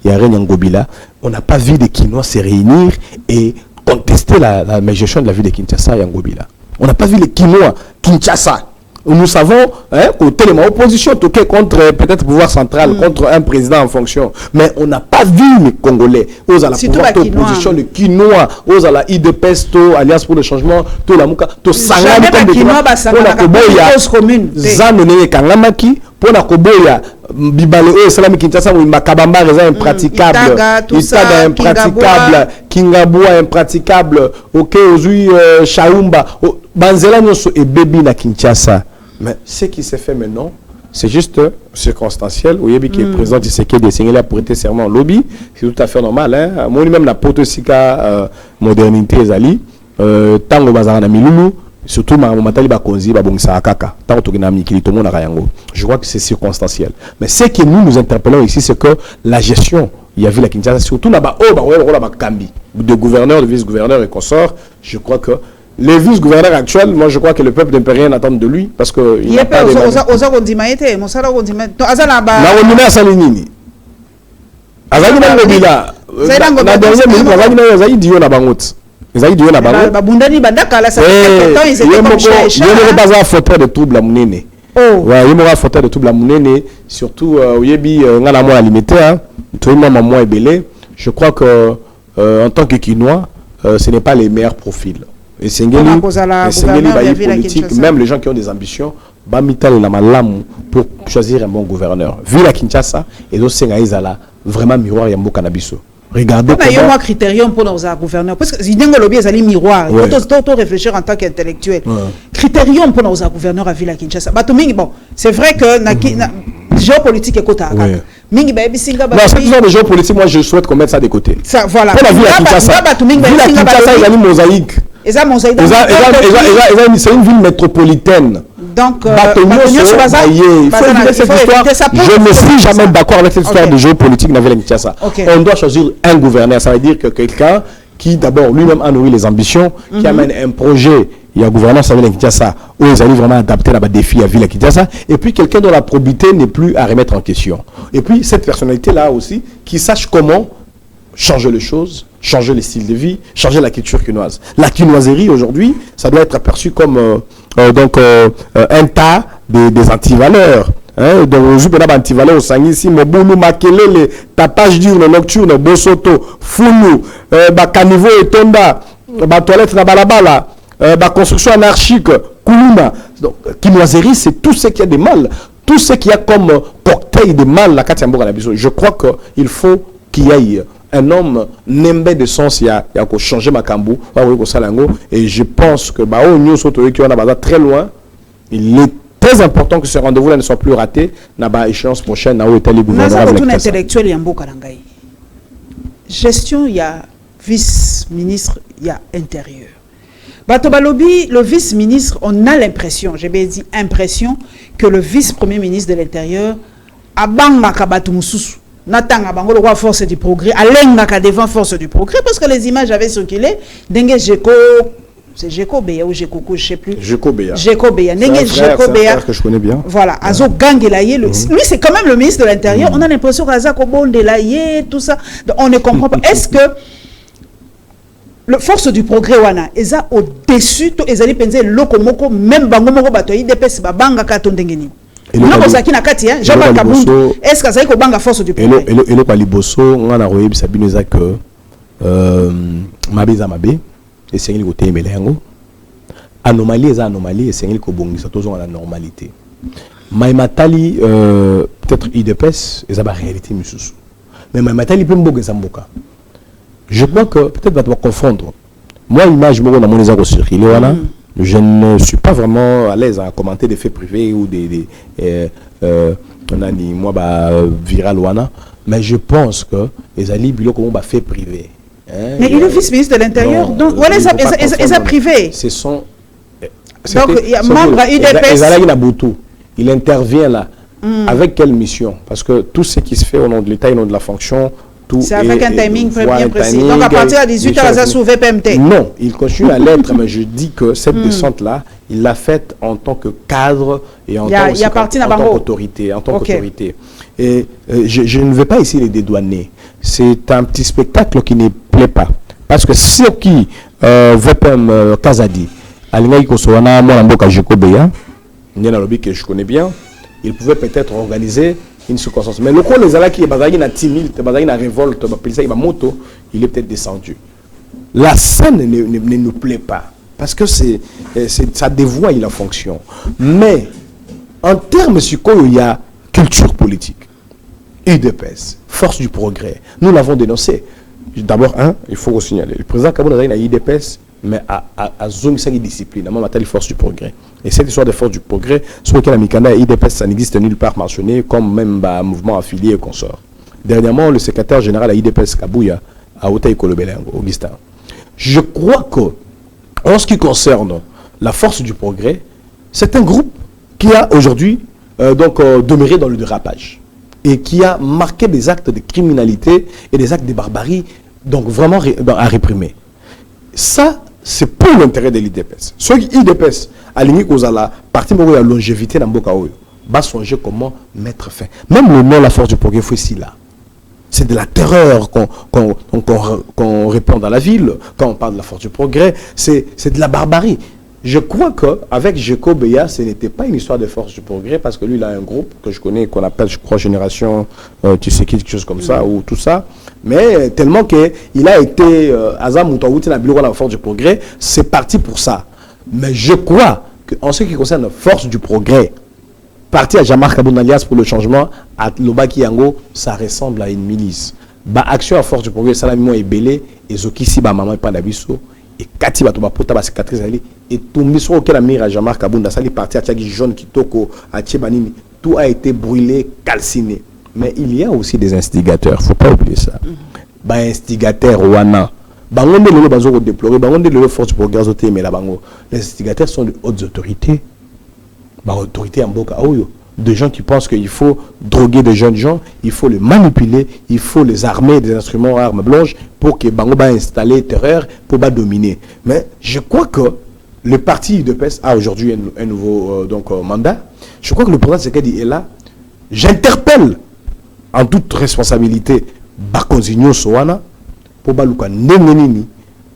il y a rien Ngobila on n'a pas vu des Quinois se réunir et contester la gestion de la ville de Kinshasa et Ngobila. On n'a pas vu les Quinois Kinshasa. Nous savons côté de opposition toquée contre peut-être le pouvoir central contre un président en fonction, mais on n'a pas vu les Congolais aux à la opposition de Quinois aux à la IDPS Alliance pour le changement tout la muka to sangani comme des Quinois pour la Koboya commune Zanone Kangamaki pour la Koboya Bibale eux salami Kinshasa ou Makabamba est impraticable, Itaga impraticable, Kingabwa impraticable, OK aujourd'hui Chaumba Banzela nyoso et Baby na Kinshasa. Mais ce qui s'est fait maintenant, c'est juste circonstanciel. Vous voyez que le président Tshisekedi a prêté serment au lobby, c'est tout à fait normal hein. Moi même la potosika modernité ezali tango bazana na milulu. Surtout matali bakonzi babongisa kaka tant que na mikili to mona kayango. Je crois que c'est circonstanciel. Mais ce que nous interpellons ici, c'est que la gestion, il y a vu la Kinshasa surtout là-bas kambi de gouverneur, de vice-gouverneur et consorts. Je crois que les vice-gouverneurs actuels, moi je crois que le peuple ne peut rien attendre de lui parce que il n'y a pas de babundani bandaka la ça fait temps ils étaient comme chat. Il y a pas un fauteuil de trouble à Mounene. Oh. Ouais, il y a un fauteuil de trouble à Mounene surtout yebi ngana mo limité hein. Tout le monde est belé. Je crois que en tant que Quinois, ce n'est pas les meilleurs profils. Et Sengeli politique, même les gens qui ont des ambitions, bamital la malamu pour choisir un bon gouverneur. Vu la Kinshasa et donc Sengaïzala vraiment miroir ya mboka na biso. Regardez comment il y a un critérium pour nos gouverneurs parce que il y a un lobby les miroir il faut réfléchir en tant qu'intellectuel critérium pour nos gouverneurs à Villa Kinshasa bon c'est vrai que géopolitique est côté mingi ba bisinga ba non c'est toujours des géopolitiques moi je souhaite qu'on mette ça de côté ça voilà pour la Villa Kinshasa il y a une mosaïque c'est une ville métropolitaine. Donc, je ne suis jamais d'accord avec cette histoire de géopolitique dans la ville de Kinshasa. On doit choisir un gouverneur. Ça veut dire que quelqu'un qui, d'abord, lui-même a nourri les ambitions, qui amène un projet, il y a un gouverneur à la ville de Kinshasa, où ils allaient vraiment adapter la défi à la ville de Kinshasa, et puis quelqu'un dont la probité n'est plus à remettre en question. Et puis, cette personnalité-là aussi, qui sache comment changer les choses, changer les styles de vie, changer la culture quinoise. La quinoiserie aujourd'hui, ça doit être aperçu comme un tas des antivaleurs. Hein, donc on joue pas d'antivaleurs au sang ici, Moboulou, Makelele, tapage diurne, nocturne, Bosoto, Foulou, Caniveau et Tonda, toilette na balabala, construction anarchique, Koulouna. Donc quinoiserie, c'est tout ce qu'il y a de mal, tout ce qu'il y a comme cocktail de mal la Katiamboura na biso. Je crois qu'il faut qu'il y ait un homme n'aimé de sens, il y a changé ma cambou, et je pense que très loin, il est très important que ce rendez-vous-là ne soit plus raté. Dans l'échéance prochaine, dans le gouvernement. Intellectuel, il y a un beau calendrier. Gestion, il y a vice-ministre, il y a intérieur. Batobalobi, le vice-ministre, on a l'impression, j'ai bien dit impression, que le vice-premier ministre de l'Intérieur a bang makabatumususu. Natanga bango le roi force du progrès alenga devant force du progrès parce que les images avaient circulé dengue Geko c'est Geko Beya ou Geko je sais plus Geko Beya dengue Geko Beya que je connais bien voilà azo gangelaye lui c'est quand même le ministre de l'Intérieur on a l'impression qu'Aza Kobondelaye tout ça on ne comprend pas est-ce que le force du progrès wana eza au-dessus to ezali penze lokomoko même bango moko bato IDPS babanga ka tondengeni non parce qu'il na kati hein Jean-Marc Kabundu est-ce que ça ko banga force du progrès et le paliboso ngana royebi sabino za que mabiza mabe et sengeli ko temela yango anomalie eza anomalie et sengeli ko bongisa tozo na normalité maimatali peut-être IDPS eza ba réalité misusu mais maimatali pe mboka zamboka je crois que peut-être va confondre moi image moko na moneza ko circuler wana. Je ne suis pas vraiment à l'aise à commenter des faits privés ou on a dit moi viral wana, mais je pense que les alliés bilo comme fait privé. Mais il est vice-ministre de l'Intérieur, donc voilà ça privé. Ce sont donc il y a membre IDPS. Il intervient là. Avec quelle mission? Parce que tout ce qui se fait au nom de l'État et au nom de la fonction. C'est avec un timing bien précis. Donc à partir de 18h, ça a sauvé PMT. Non, il continue à l'être, mais je dis que cette descente-là, il l'a faite en tant que cadre et en tant qu'autorité. Et je ne veux pas ici les dédouaner. C'est un petit spectacle qui ne plaît pas. Parce que ceux qui veulent Kazadi, Alingaï Kosowana, Molamboka Jekobeya, que je connais bien, ils pouvaient peut-être organiser une circonstance. Mais le coup, les ala qui est basé na timide, basé na révolte, moto, il est peut-être descendu. La scène ne nous plaît pas parce que ça dévoie la fonction. Mais en termes il y a culture politique. UDPS, force du progrès. Nous l'avons dénoncé. D'abord, il faut signaler. Le président Kabounda a une UDPS, mais à zone qui discipline, à la force du progrès. Et cette histoire de force du progrès, sur lequel la Mikanda et UDPS, ça n'existe nulle part mentionné, comme même un mouvement affilié et consort. Dernièrement, le secrétaire général à UDPS Kabouya, à Otaï Kolobelengo, Augustin. Je crois que, en ce qui concerne la force du progrès, c'est un groupe qui a aujourd'hui demeuré dans le dérapage et qui a marqué des actes de criminalité et des actes de barbarie, donc vraiment à réprimer. Ça, c'est pour l'intérêt de l'IDPS. Ceux qui IDPS, à la limite, la partie de la longévité dans le Bokaoyo, va songer comment mettre fin. Même le nom, la force du progrès, il faut ici là. C'est de la terreur qu'on répand dans la ville, quand on parle de la force du progrès, c'est de la barbarie. Je crois qu'avec Jeko Beya, ce n'était pas une histoire de force du progrès, parce que lui, il a un groupe que je connais, qu'on appelle, je crois, Génération, tu sais, quelque chose comme ça, ou tout ça. Mais tellement qu'il a été, Azam Moutaouti, dans le la force du progrès, c'est parti pour ça. Mais je crois qu'en ce qui concerne la force du progrès, parti à Jamar Kabounda Alias pour le changement, à Lobaki Yango, ça ressemble à une milice. Bah, action à force du progrès, ça l'a mis et belé, et Zokisi, bah, maman, et Panabiso, et Kati, bah, Pota, bah, cicatrice, et tout, mais sur auquel amir à Jamar Kabounda, ça, il est parti à Tchagi jaune, Kitoko, à Tchebanini, tout a été brûlé, calciné. Mais il y a aussi des instigateurs, il ne faut pas oublier ça. Bah, instigateurs, Wana. Bah, on est le bazo déplorer, bah, on est le force du progrès, mais là, les instigateurs sont de hautes autorités. Bah, autorité en Boka Oyo. De gens qui pensent qu'il faut droguer des jeunes gens, il faut les manipuler, il faut les armer des instruments à armes blanches pour que Bango va installer terreur, pour pas dominer. Mais je crois que le parti UDPS a aujourd'hui un nouveau mandat. Je crois que le président Tshisekedi est là. J'interpelle en toute responsabilité Bakonzinho Soana pour Baluka Nenenini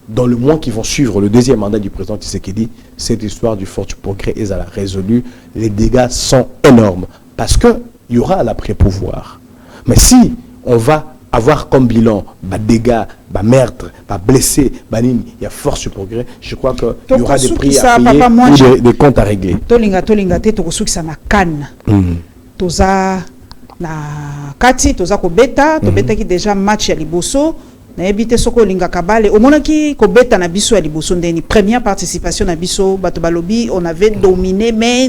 dans le mois qui vont suivre le deuxième mandat du président Tshisekedi. Cette histoire du fort du progrès est à la résolue. Les dégâts sont énormes parce qu'il y aura l'après-pouvoir. Mais si on va avoir comme bilan des dégâts, des meurtres, des blessés, il y a force du progrès, je crois qu'il y aura des prix à payer ou des comptes à régler. Tolinga te tokosuki sa na Cannes. Toza na kati toza ko beta, to beta ki déjà match ya liboso. Na ebite soko linga kabale au mona ki ko beta na biso ya liboso ndeni première participation na biso bato balobi on avait dominé mais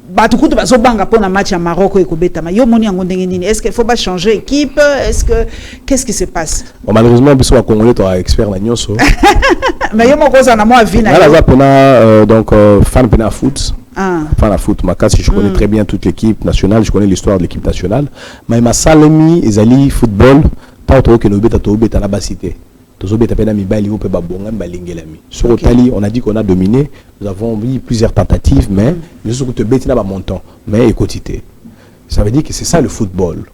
bato kutu bazo banga pour na match à Maroc et ko beta ma yo moni yango ndenge nini est-ce qu'il faut pas changer équipe est-ce que qu'est-ce qui se passe malheureusement biso ba congolais to expert na nyonso mais yo moko za na moi vie na là za pena donc fan pena foot fan à foot ma si je connais très bien toute l'équipe nationale je connais l'histoire de l'équipe nationale mais ma salami ezali football pas autre que nous bêta to bêta na basité to bêta pena mi bali ou pe ba bonga balingelami sur Otali on a dit qu'on a dominé nous avons mis plusieurs tentatives mais nous sommes te bêta na ba montant mais écoutez ça veut dire que c'est ça le football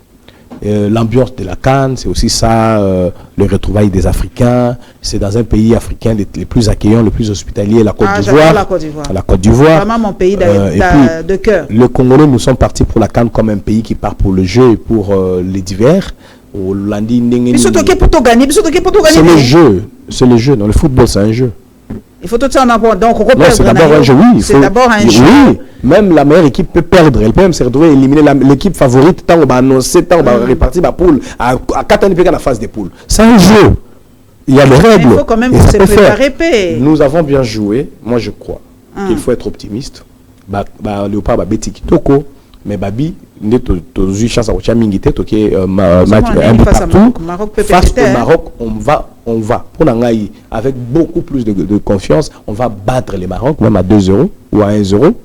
l'ambiance de la CAN c'est aussi ça le retrouvailles des Africains c'est dans un pays africain les plus accueillants le plus hospitalier la Côte d'Ivoire la Côte d'Ivoire vraiment mon pays de cœur le Congolais nous sommes partis pour la CAN comme un pays qui part pour le jeu et pour les divers. C'est le jeu. Dans le football, c'est un jeu. Il faut tout ça en avoir. Donc, c'est d'abord un jeu, oui. C'est d'abord un jeu. Oui, même la meilleure équipe peut perdre. Elle peut même se retrouver éliminer l'équipe favorite tant on va annoncer, tant on va répartir la poule. À 4 ans, il y a la phase des poules. C'est un jeu. Il y a des règles. Il faut quand même se préparer. Nous avons bien joué. Moi, je crois qu'il faut être optimiste. Léopard, Betty Kitoko, mais Babi. Nous avons eu chance à match partout. Face au Maroc, on va. Pour l'Angaï, avec beaucoup plus de confiance, on va battre les Maroc, même à 2-0 ou à 1-0.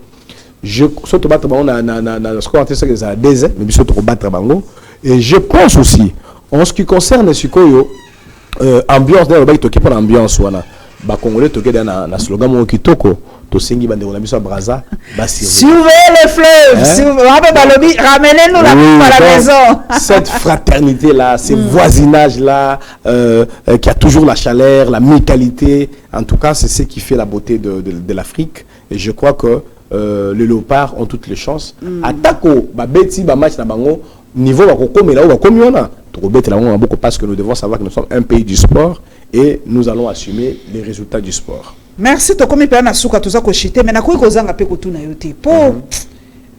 Je saute battre on a score ça que ça a 2 ans, mais saute battre Bango. Et je pense aussi, en ce qui concerne Sukoyo, ambiance dans le bail toqué pour l'ambiance voilà. Ba Congolais toqué dans un slogan mon kitoko. Surveillez les fleuves, ramenez-nous la coupe à la maison. Cette fraternité-là, ce voisinage-là, qui a toujours la chaleur, la mutualité, en tout cas, c'est ce qui fait la beauté de l'Afrique. Et je crois que les léopards ont toutes les chances. Attaquo, Babeti, Bamatch, Nabango, niveau comme là, parce que nous devons savoir que nous sommes un pays du sport et nous allons assumer les résultats du sport. Merci to komi pe na suka toza ko chiter mais na ko kozanga pe ko tuna yote po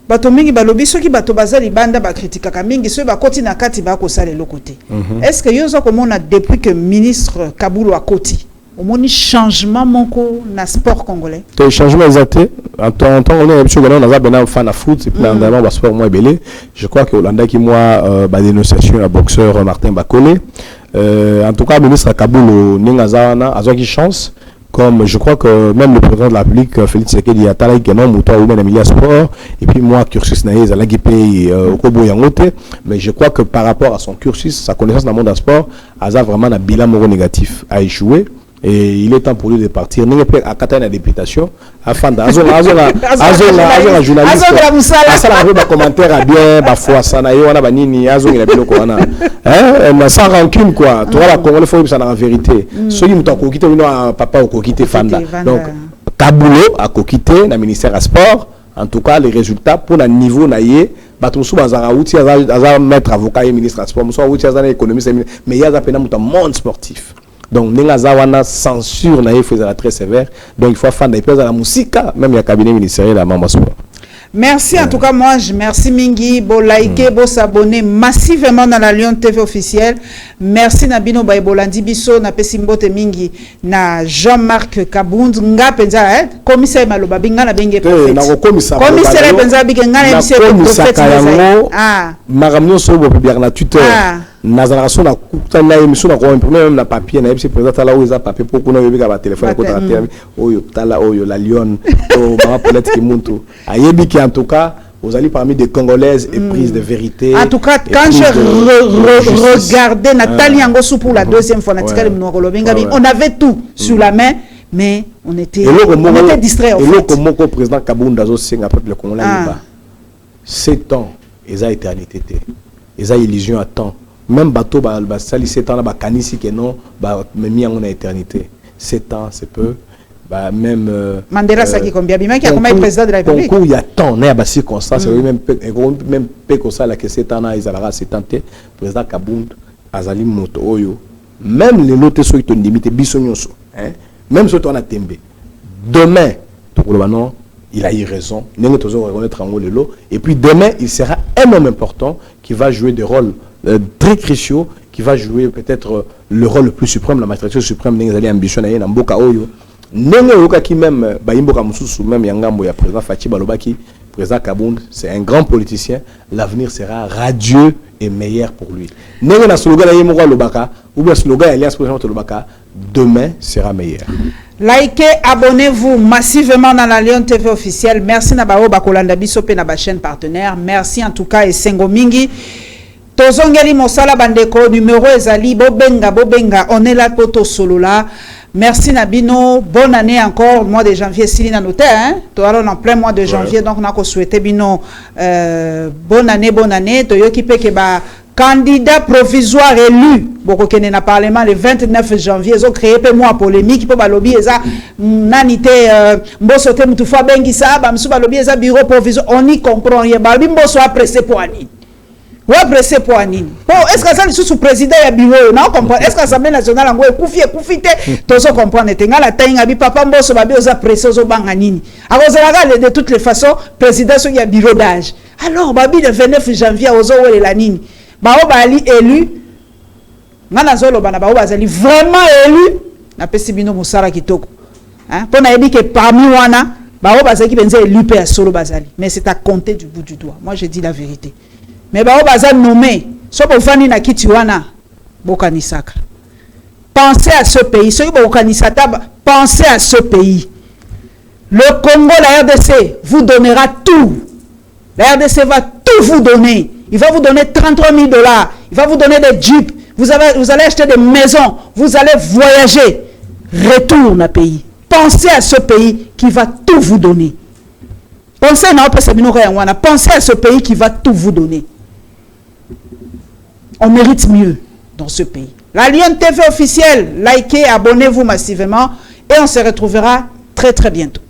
bato mingi balobi soki bato bazali banda ba kritikaka mingi so ba koti na kati ba ko sala le côté. Est-ce que yozo comme on a depuis que ministre Kaboulou a koti au moins changement monko na sport congolais. Le changement exact. En tant on est habitué on a bien fan à foot c'est plein d'avant ba sport moi belé. Je crois que Hollanda qui moi ba dénonciation à boxeur Martin Bakole. En tout cas ministre Kaboulou ningazawana azaki chance. Comme je crois que même le président de la République, Félix Tshisekedi, a talé que non, mouton ou bien Emilia Sport, et puis moi, cursus naïs, à la guépé, au Kobo Yangote, mais je crois que par rapport à son cursus, sa connaissance dans le monde du sport, Aza vraiment un bilan moraux négatif à échouer. Et il est temps pour lui de partir. Nous avons à Katana la députation afin de journaliste, commentaire à bien, parfois ça n'a eu un banini, sans rancune quoi. Tu vois la Congolais faut ça en vérité. Ceux qui m'ont coquité, papa au coquité Fanda. Donc Kaboulou a coquité dans le ministère des Sports. En tout cas, les résultats pour le niveau naïe, bateau sous bazara outil à mettre avocat et ministre des Sports, soit outil à économiste, mais il y a peine dans monde sportif. Donc, Nengazawana censure naïe faisait très sévère. Donc, il faut faire des pièces à la musique, même il y a cabinet ministériel à Mamba Sport. Merci en tout cas, moi je merci Mingi, bon liker, bon s'abonner massivement dans la Lyon TV officielle. Merci Nabino Baibolandi Biso, na Pesimbote Mingi, na Jean-Marc Kabound, nga penza commissaire Maloba binga na benge prophète. Commissaire penza binga na prophète. Ah, maramio sobo bien na tuteur. Nazara sona kutana émission na ko imprimer même na papier na epsi président là où ils a papier pour qu'on ait ba téléphone ko ta oyo tala oyo la Lyon o ba peut-être ki muntu ayebi ki en tout cas vous allez parmi des Congolaises éprises de vérité. En tout cas quand je regardais Nathalie Yangosu pour la deuxième fois on avait tout sur la main mais on était distrait en fait. Et le comme président Kabounda zo singa peuple congolais ba 7 ans ils a éternité ils a illusion à temps. Même bateau ba sali 7 ans là ba kanisi que non ba mis en éternité 7 ans c'est peu bah même Mandela Saki combien bien qui a comme président de la République il y a temps né ba circonstance même peu comme ça là que 7 ans là ils allaient 70 président Kabound azali moto oyo même les lotés sont ton limite biso nyonso hein même si on a tembe demain pour le non il a eu raison n'est toujours reconnaître en haut le lot et puis demain il sera un homme important qui va jouer des rôles très cruciaux, qui va jouer peut-être le rôle le plus suprême, la magistrature suprême, n'engagez ambition na yena mboka oyo. N'engagez oka qui même ba imboka mususu même yangambo ya président Fachi Balobaki, président Kabound, c'est un grand politicien. L'avenir sera radieux et meilleur pour lui. N'engagez na slogan na yemoko lobaka ou bien slogan alliance président lobaka, demain sera meilleur. Likez, abonnez-vous massivement dans la Lyon TV officielle. Merci Nabao Bakolanda Biso pe na ba chaîne partenaire. Merci en tout cas et Sengo Mingi. Tozongeli Mosala Bandeko, numéro ezali, bobenga, on est là pour solo là. Merci Nabino, bonne année encore, mois de janvier, Sili na noté, hein. En plein mois de janvier, donc on a souhaité Bino, bonne année, Toyoki Pekeba, candidat provisoire élu, beaucoup qui n'a parlement le 29 janvier, ils ont créé peu mois polémique, pour balobi, eza, nanite, mbosote moutoufwa bengisa, bamsou balobi, eza bureau provisoire, on y comprend, yé balobi, mboso pressé pour Anine. Ouais, pressé pour Anine. Bon, est-ce que ça le sous président ya bureau non comprendre est-ce que l'Assemblée nationale ngo ekufite tozo comprendre tenga la tainga bi papa mboso babi oza pressé zo banga nini. Akozala de toutes les façons président so ya bureau d'âge. Alors babi le 29 janvier ozo wele la nini. Ba o bali élu ngana zolo bana ba o bazali vraiment élu na pesi bino musara kitoko. Hein? Pour na yebi que parmi wana ba o bazali benza élu pe solo bazali. Mais c'est à compter du bout du doigt. Moi je dis la vérité. Mais bah, on va nommer. So pour fani na kitiwana, bokanisaka. Pensez à ce pays. Ceux qui bokanisata, pensez à ce pays. Le Congo, la RDC, vous donnera tout. La RDC va tout vous donner. Il va vous donner 33 000 $. Il va vous donner des jeeps. Vous allez acheter des maisons. Vous allez voyager. Retourne à pays. Pensez à ce pays qui va tout vous donner. Pensez à ce pays qui va tout vous donner. On mérite mieux dans ce pays. La Lyon TV officielle, likez, abonnez-vous massivement et on se retrouvera très très bientôt.